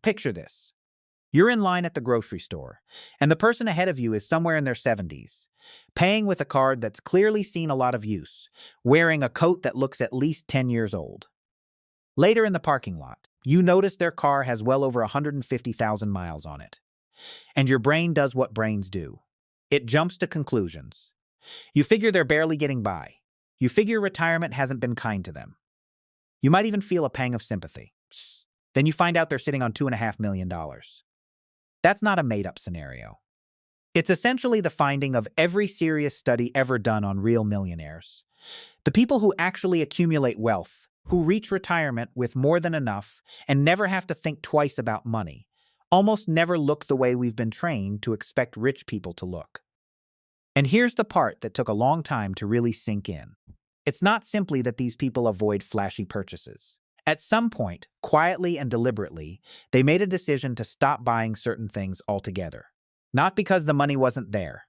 Picture this. You're in line at the grocery store, and the person ahead of you is somewhere in their 70s, paying with a card that's clearly seen a lot of use, wearing a coat that looks at least 10 years old. Later in the parking lot, you notice their car has well over 150,000 miles on it. And your brain does what brains do. It jumps to conclusions. You figure they're barely getting by. You figure retirement hasn't been kind to them. You might even feel a pang of sympathy. Then you find out they're sitting on $2.5 million. That's not a made-up scenario. It's essentially the finding of every serious study ever done on real millionaires. The people who actually accumulate wealth, who reach retirement with more than enough and never have to think twice about money, almost never look the way we've been trained to expect rich people to look. And here's the part that took a long time to really sink in. It's not simply that these people avoid flashy purchases. At some point, quietly and deliberately, they made a decision to stop buying certain things altogether. Not because the money wasn't there,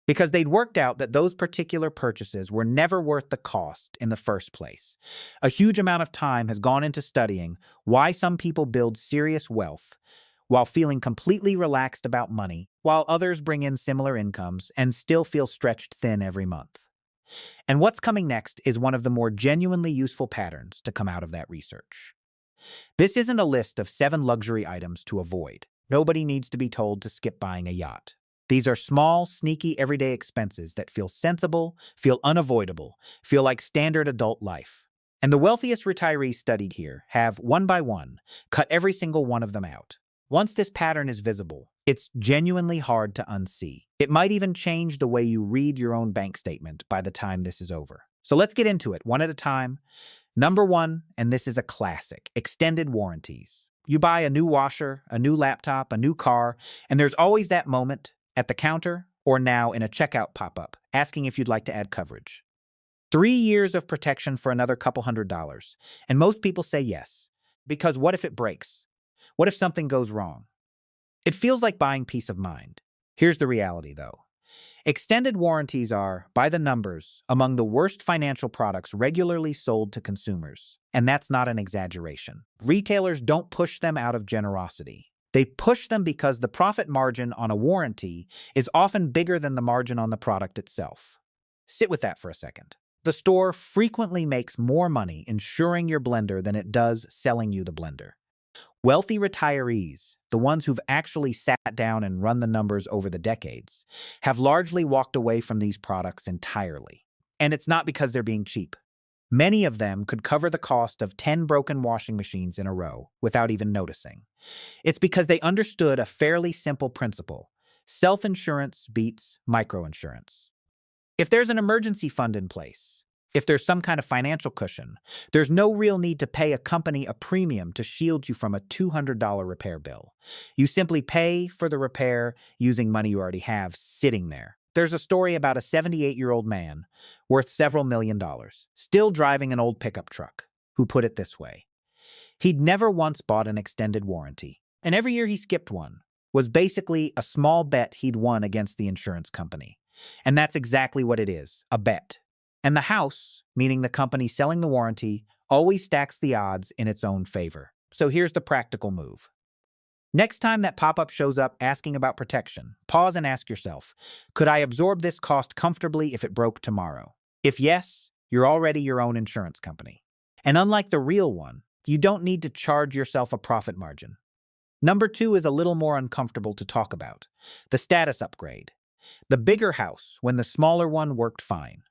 because they'd worked out that those particular purchases were never worth the cost in the first place. A huge amount of time has gone into studying why some people build serious wealth while feeling completely relaxed about money, while others bring in similar incomes and still feel stretched thin every month. And what's coming next is one of the more genuinely useful patterns to come out of that research. This isn't a list of 7 luxury items to avoid. Nobody needs to be told to skip buying a yacht. These are small, sneaky, everyday expenses that feel sensible, feel unavoidable, feel like standard adult life. And the wealthiest retirees studied here have, one by one, cut every single one of them out. Once this pattern is visible, it's genuinely hard to unsee. It might even change the way you read your own bank statement by the time this is over. So let's get into it, one at a time. Number 1, and this is a classic, extended warranties. You buy a new washer, a new laptop, a new car, and there's always that moment at the counter or now in a checkout pop-up asking if you'd like to add coverage. 3 years of protection for another couple $100, and most people say yes. Because what if it breaks? What if something goes wrong? It feels like buying peace of mind. Here's the reality, though. Extended warranties are, by the numbers, among the worst financial products regularly sold to consumers. And that's not an exaggeration. Retailers don't push them out of generosity. They push them because the profit margin on a warranty is often bigger than the margin on the product itself. Sit with that for a second. The store frequently makes more money insuring your blender than it does selling you the blender. Wealthy retirees, the ones who've actually sat down and run the numbers over the decades, have largely walked away from these products entirely. And it's not because they're being cheap. Many of them could cover the cost of 10 broken washing machines in a row without even noticing. It's because they understood a fairly simple principle. Self-insurance beats microinsurance. If there's an emergency fund in place, if there's some kind of financial cushion, there's no real need to pay a company a premium to shield you from a $200 repair bill. You simply pay for the repair using money you already have sitting there. There's a story about a 78-year-old man worth several $1,000,000, still driving an old pickup truck, who put it this way. He'd never once bought an extended warranty, and every year he skipped one was basically a small bet he'd won against the insurance company. And that's exactly what it is, a bet. And the house, meaning the company selling the warranty, always stacks the odds in its own favor. So here's the practical move. Next time that pop-up shows up asking about protection, pause and ask yourself, could I absorb this cost comfortably if it broke tomorrow? If yes, you're already your own insurance company. And unlike the real one, you don't need to charge yourself a profit margin. Number 2 is a little more uncomfortable to talk about. The status upgrade. The bigger house when the smaller one worked fine.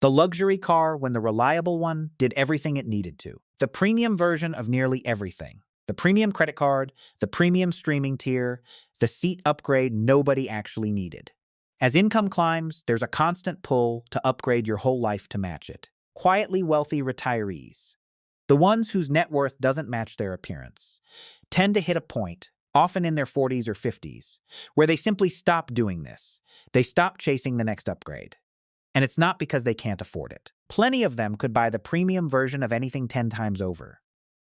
The luxury car when the reliable one did everything it needed to. The premium version of nearly everything. The premium credit card, the premium streaming tier, the seat upgrade nobody actually needed. As income climbs, there's a constant pull to upgrade your whole life to match it. Quietly wealthy retirees, the ones whose net worth doesn't match their appearance, tend to hit a point, often in their 40s or 50s, where they simply stop doing this. They stop chasing the next upgrade. And it's not because they can't afford it. Plenty of them could buy the premium version of anything 10 times over.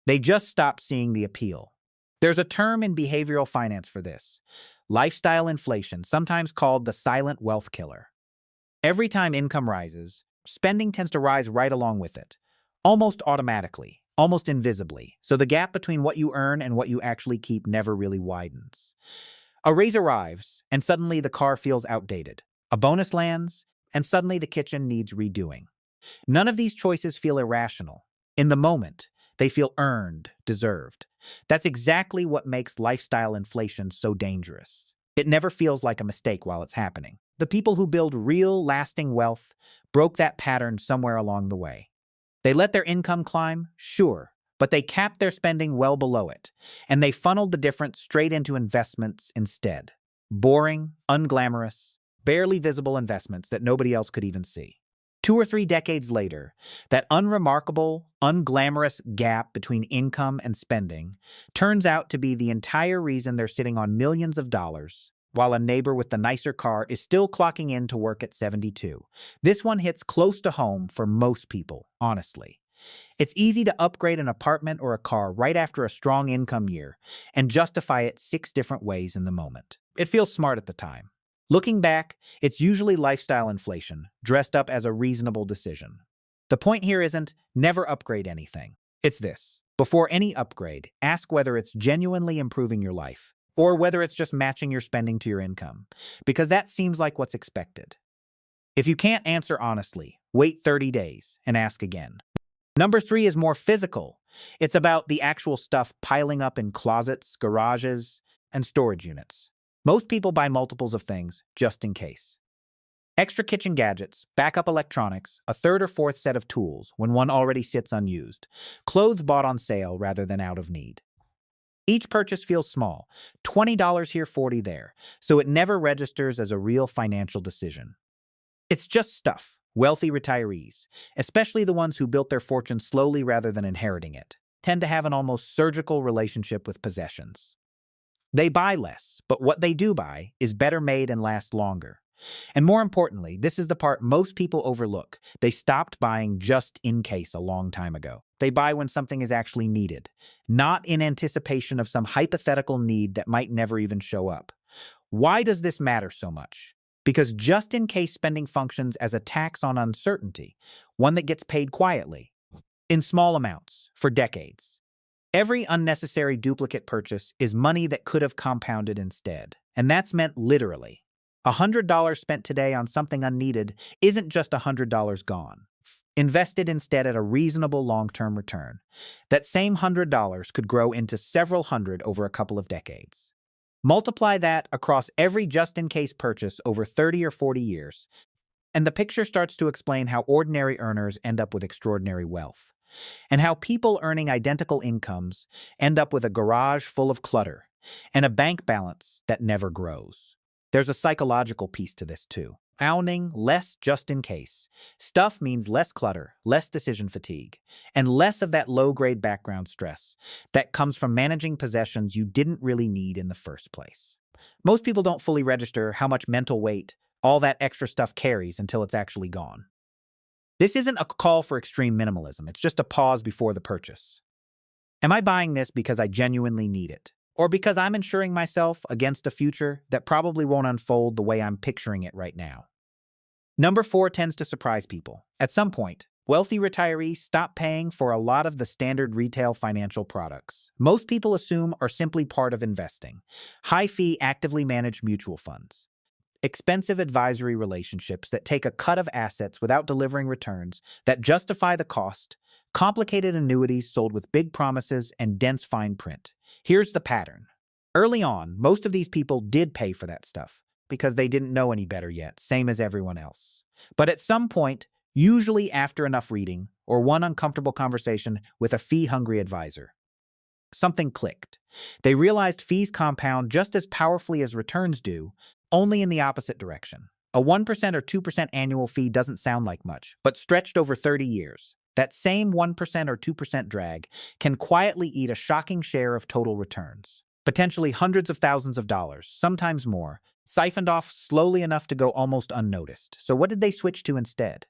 They just stopped seeing the appeal. There's a term in behavioral finance for this: lifestyle inflation, sometimes called the silent wealth killer. Every time income rises, spending tends to rise right along with it, almost automatically. almost invisibly, so the gap between what you earn and what you actually keep never really widens. A raise arrives, and suddenly the car feels outdated. A bonus lands, and suddenly the kitchen needs redoing. None of these choices feel irrational. In the moment, they feel earned, deserved. That's exactly what makes lifestyle inflation so dangerous. It never feels like a mistake while it's happening. The people who build real, lasting wealth broke that pattern somewhere along the way. They let their income climb, sure, but they capped their spending well below it, and they funneled the difference straight into investments instead. Boring, unglamorous, barely visible investments that nobody else could even see. 2 or 3 decades later, that unremarkable, unglamorous gap between income and spending turns out to be the entire reason they're sitting on millions of dollars, while a neighbor with the nicer car is still clocking in to work at 72. This one hits close to home for most people, honestly. It's easy to upgrade an apartment or a car right after a strong income year and justify it 6 different ways in the moment. It feels smart at the time. Looking back, it's usually lifestyle inflation, dressed up as a reasonable decision. The point here isn't never upgrade anything. It's this. Before any upgrade, ask whether it's genuinely improving your life, or whether it's just matching your spending to your income, because that seems like what's expected. If you can't answer honestly, wait 30 days and ask again. Number 3 is more physical. It's about the actual stuff piling up in closets, garages, and storage units. Most people buy multiples of things just in case. Extra kitchen gadgets, backup electronics, a third or fourth set of tools when one already sits unused, clothes bought on sale rather than out of need. Each purchase feels small, $20 here, 40 there, so it never registers as a real financial decision. It's just stuff. Wealthy retirees, especially the ones who built their fortune slowly rather than inheriting it, tend to have an almost surgical relationship with possessions. They buy less, but what they do buy is better made and lasts longer. And more importantly, this is the part most people overlook. They stopped buying just in case a long time ago. They buy when something is actually needed, not in anticipation of some hypothetical need that might never even show up. Why does this matter so much? Because just in case spending functions as a tax on uncertainty, one that gets paid quietly, in small amounts, for decades. Every unnecessary duplicate purchase is money that could have compounded instead. And that's meant literally. $100 spent today on something unneeded isn't just $100 gone. Invested instead at a reasonable long-term return. That same $100 could grow into several hundred over a couple of decades. Multiply that across every just-in-case purchase over 30 or 40 years, and the picture starts to explain how ordinary earners end up with extraordinary wealth, and how people earning identical incomes end up with a garage full of clutter and a bank balance that never grows. There's a psychological piece to this too. Owning less just in case stuff means less clutter, less decision fatigue, and less of that low-grade background stress that comes from managing possessions you didn't really need in the first place. Most people don't fully register how much mental weight all that extra stuff carries until it's actually gone. This isn't a call for extreme minimalism, it's just a pause before the purchase. Am I buying this because I genuinely need it? Or because I'm insuring myself against a future that probably won't unfold the way I'm picturing it right now? Number 4 tends to surprise people. At some point, wealthy retirees stop paying for a lot of the standard retail financial products most people assume are simply part of investing. High-fee, actively managed mutual funds. Expensive advisory relationships that take a cut of assets without delivering returns that justify the cost, complicated annuities sold with big promises and dense fine print. Here's the pattern. Early on, most of these people did pay for that stuff because they didn't know any better yet, same as everyone else. But at some point, usually after enough reading or one uncomfortable conversation with a fee-hungry advisor, something clicked. They realized fees compound just as powerfully as returns do, only in the opposite direction. A 1% or 2% annual fee doesn't sound like much, but stretched over 30 years, that same 1% or 2% drag can quietly eat a shocking share of total returns. Potentially hundreds of thousands of dollars, sometimes more, siphoned off slowly enough to go almost unnoticed. So what did they switch to instead?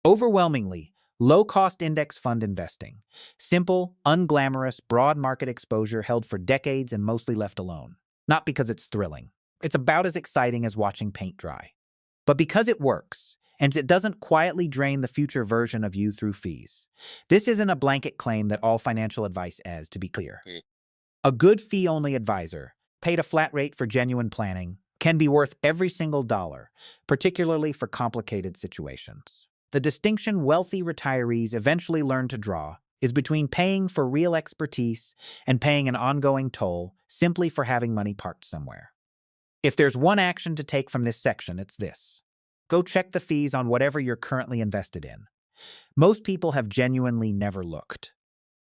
Overwhelmingly, low-cost index fund investing. Simple, unglamorous, broad market exposure held for decades and mostly left alone. Not because it's thrilling. It's about as exciting as watching paint dry. But because it works, and it doesn't quietly drain the future version of you through fees. This isn't a blanket claim that all financial advice is, to be clear. A good fee-only advisor, paid a flat rate for genuine planning, can be worth every single dollar, particularly for complicated situations. The distinction wealthy retirees eventually learn to draw is between paying for real expertise and paying an ongoing toll simply for having money parked somewhere. If there's one action to take from this section, it's this. Go check the fees on whatever you're currently invested in. Most people have genuinely never looked.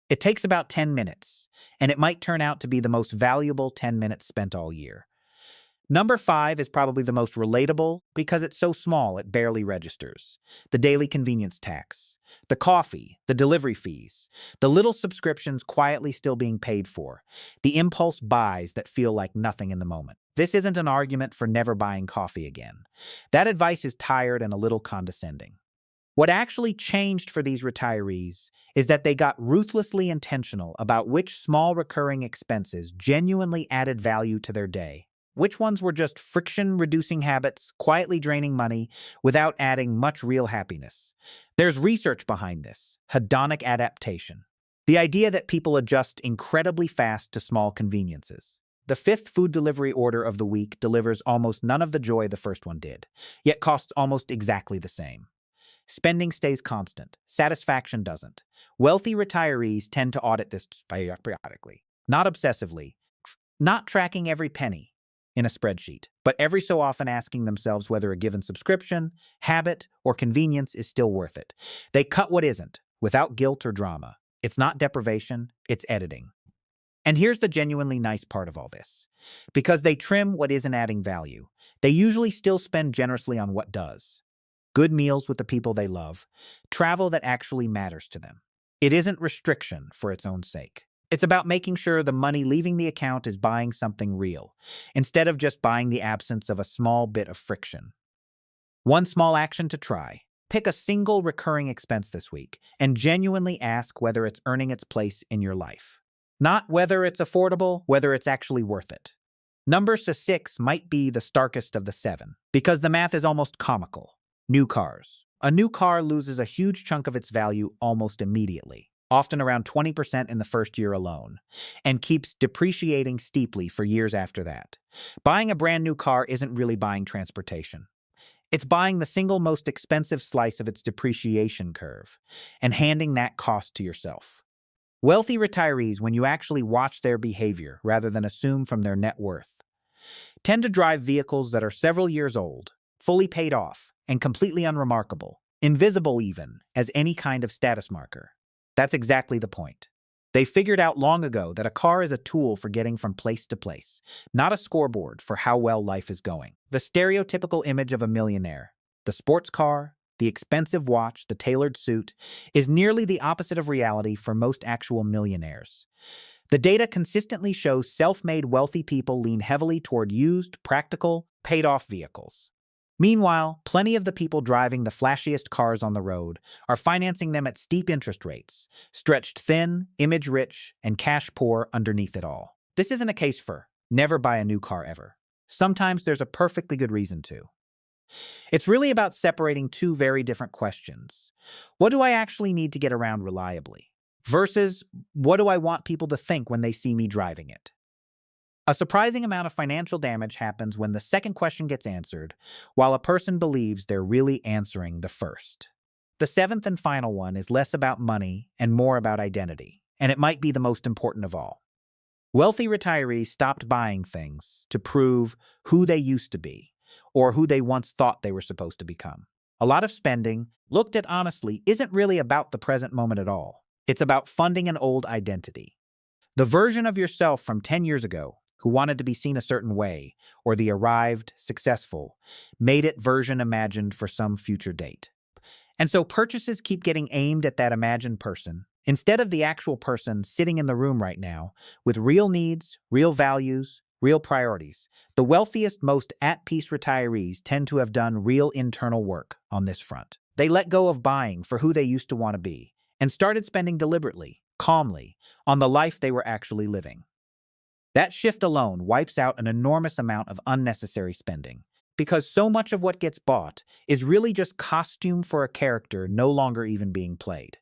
It takes about 10 minutes, and it might turn out to be the most valuable 10 minutes spent all year. Number 5 is probably the most relatable because it's so small it barely registers. The daily convenience tax, the coffee, the delivery fees, the little subscriptions quietly still being paid for, the impulse buys that feel like nothing in the moment. This isn't an argument for never buying coffee again. That advice is tired and a little condescending. What actually changed for these retirees is that they got ruthlessly intentional about which small recurring expenses genuinely added value to their day. Which ones were just friction-reducing habits, quietly draining money, without adding much real happiness? There's research behind this, hedonic adaptation. The idea that people adjust incredibly fast to small conveniences. The 5th food delivery order of the week delivers almost none of the joy the first one did, yet costs almost exactly the same. Spending stays constant. Satisfaction doesn't. Wealthy retirees tend to audit this periodically, not obsessively, not tracking every penny in a spreadsheet, but every so often asking themselves whether a given subscription, habit, or convenience is still worth it. They cut what isn't, without guilt or drama. It's not deprivation, it's editing. And here's the genuinely nice part of all this. Because they trim what isn't adding value, they usually still spend generously on what does. Good meals with the people they love, travel that actually matters to them. It isn't restriction for its own sake. It's about making sure the money leaving the account is buying something real, instead of just buying the absence of a small bit of friction. One small action to try. Pick a single recurring expense this week and genuinely ask whether it's earning its place in your life. Not whether it's affordable, whether it's actually worth it. Number 6 might be the starkest of the 7, because the math is almost comical. New cars. A new car loses a huge chunk of its value almost immediately, often around 20% in the first year alone, and keeps depreciating steeply for years after that. Buying a brand new car isn't really buying transportation. It's buying the single most expensive slice of its depreciation curve and handing that cost to yourself. Wealthy retirees, when you actually watch their behavior rather than assume from their net worth, tend to drive vehicles that are several years old, fully paid off, and completely unremarkable, invisible even as any kind of status marker. That's exactly the point. They figured out long ago that a car is a tool for getting from place to place, not a scoreboard for how well life is going. The stereotypical image of a millionaire, the sports car, the expensive watch, the tailored suit, is nearly the opposite of reality for most actual millionaires. The data consistently shows self-made wealthy people lean heavily toward used, practical, paid-off vehicles. Meanwhile, plenty of the people driving the flashiest cars on the road are financing them at steep interest rates, stretched thin, image-rich, and cash-poor underneath it all. This isn't a case for never buy a new car ever. Sometimes there's a perfectly good reason to. It's really about separating two very different questions. What do I actually need to get around reliably? Versus, what do I want people to think when they see me driving it? A surprising amount of financial damage happens when the second question gets answered, while a person believes they're really answering the first. The 7th and final one is less about money and more about identity, and it might be the most important of all. Wealthy retirees stopped buying things to prove who they used to be, or who they once thought they were supposed to become. A lot of spending, looked at honestly, isn't really about the present moment at all. It's about funding an old identity. The version of yourself from 10 years ago who wanted to be seen a certain way, or the arrived, successful, made it version imagined for some future date. And so purchases keep getting aimed at that imagined person, instead of the actual person sitting in the room right now, with real needs, real values, real priorities. The wealthiest, most at-peace retirees tend to have done real internal work on this front. They let go of buying for who they used to want to be, and started spending deliberately, calmly, on the life they were actually living. That shift alone wipes out an enormous amount of unnecessary spending. because so much of what gets bought is really just costume for a character no longer even being played.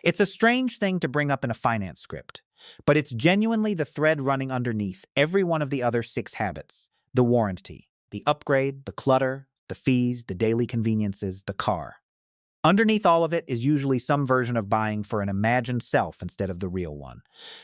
It's a strange thing to bring up in a finance script, but it's genuinely the thread running underneath every one of the other 6 habits: the warranty, the upgrade, the clutter, the fees, the daily conveniences, the car. Underneath all of it is usually some version of buying for an imagined self instead of the real one.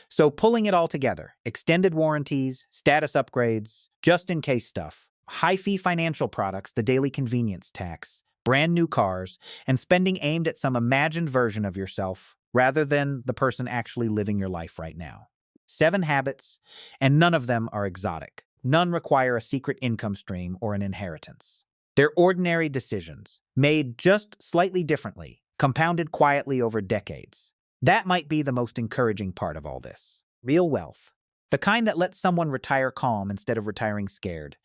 So pulling it all together, extended warranties, status upgrades, just-in-case stuff, high-fee financial products, the daily convenience tax, brand new cars, and spending aimed at some imagined version of yourself rather than the person actually living your life right now. 7 habits, and none of them are exotic. None require a secret income stream or an inheritance. They're ordinary decisions, made just slightly differently, compounded quietly over decades. That might be the most encouraging part of all this. Real wealth, the kind that lets someone retire calm instead of retiring scared,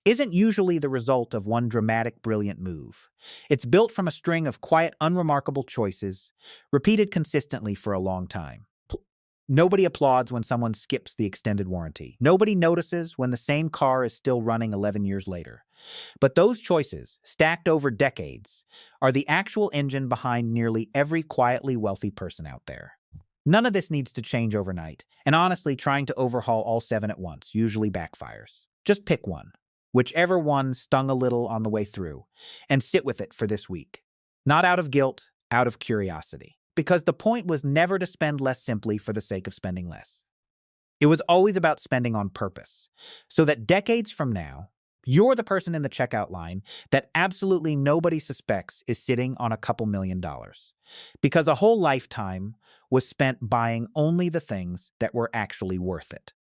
isn't usually the result of one dramatic, brilliant move. It's built from a string of quiet, unremarkable choices, repeated consistently for a long time. Nobody applauds when someone skips the extended warranty. Nobody notices when the same car is still running 11 years later. But those choices, stacked over decades, are the actual engine behind nearly every quietly wealthy person out there. None of this needs to change overnight, and honestly, trying to overhaul all 7 at once usually backfires. Just pick one, whichever one stung a little on the way through, and sit with it for this week. Not out of guilt, out of curiosity. Because the point was never to spend less simply for the sake of spending less. It was always about spending on purpose, so that decades from now, you're the person in the checkout line that absolutely nobody suspects is sitting on a couple $1,000,000. Because a whole lifetime was spent buying only the things that were actually worth it.